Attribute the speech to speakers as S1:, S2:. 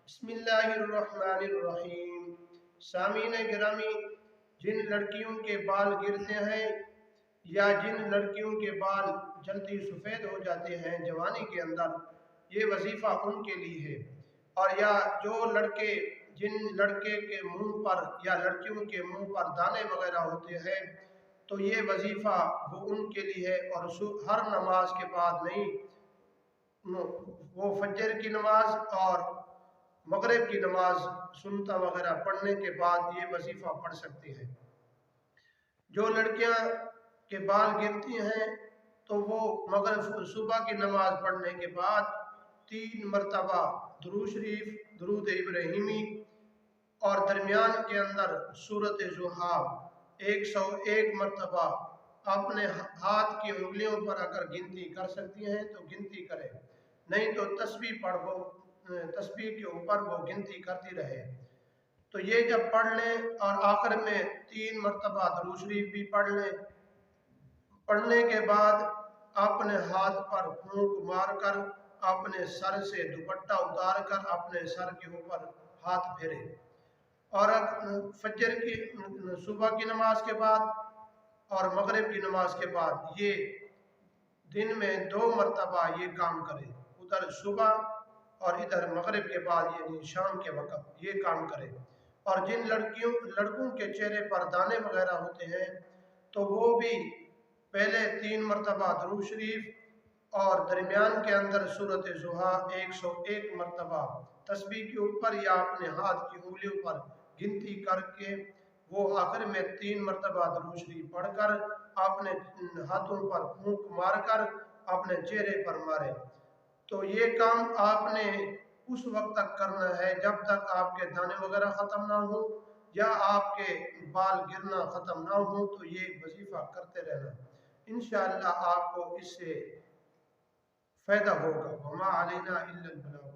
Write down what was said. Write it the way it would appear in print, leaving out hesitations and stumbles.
S1: بسم اللہ الرحمن الرحیم۔ سامعین گرامی، جن لڑکیوں کے بال گرتے ہیں یا جن لڑکیوں کے بال جلدی سفید ہو جاتے ہیں جوانی کے اندر، یہ وظیفہ ان کے لیے ہے۔ اور یا جو لڑکے جن لڑکے کے منہ پر یا لڑکیوں کے منہ پر دانے وغیرہ ہوتے ہیں تو یہ وظیفہ وہ ان کے لیے ہے۔ اور ہر نماز کے بعد نہیں، وہ فجر کی نماز اور مغرب کی نماز سنتا وغیرہ پڑھنے کے بعد یہ وظیفہ پڑھ سکتے ہیں۔ جو لڑکیاں کے بال گرتی ہیں تو وہ مغرب صبح کی نماز پڑھنے کے بعد 3 مرتبہ درود شریف، درود ابراہیمی اور درمیان کے اندر سورۃ ضحیٰ 101 مرتبہ اپنے ہاتھ کی انگلیوں پر اگر گنتی کر سکتی ہیں تو گنتی کریں، نہیں تو تسبیح کے اوپر وہ گنتی کرتی رہے۔ تو یہ جب پڑھ لیں اور آخر میں 3 مرتبہ درود شریف بھی پڑھ لیں، پڑھنے کے بعد اپنے ہاتھ پر پھونک مار کر اپنے سر سے دوپٹہ اتار کر اپنے سر کے اوپر ہاتھ پھیرے۔ اور فجر کی صبح کی نماز کے بعد اور مغرب کی نماز کے بعد یہ دن میں 2 مرتبہ یہ کام کرے، ادھر صبح اور ادھر مغرب کے بعد یعنی شام کے وقت یہ کام کرے۔ اور جن لڑکوں کے چہرے پر دانے وغیرہ ہوتے ہیں تو وہ بھی پہلے 3 مرتبہ درود شریف اور درمیان کے اندر سورۃ ضحیٰ 101 مرتبہ تسبیح کے اوپر یا اپنے ہاتھ کی انگلیوں پر گنتی کر کے وہ آخر میں 3 مرتبہ درود شریف پڑھ کر اپنے ہاتھوں پر پھونک مار کر اپنے چہرے پر مارے۔ تو یہ کام آپ نے اس وقت تک کرنا ہے جب تک آپ کے دانے وغیرہ ختم نہ ہو یا آپ کے بال گرنا ختم نہ ہو، تو یہ وظیفہ کرتے رہنا، انشاءاللہ آپ کو اس سے فائدہ ہوگا۔ وما علینا الا البلاغ۔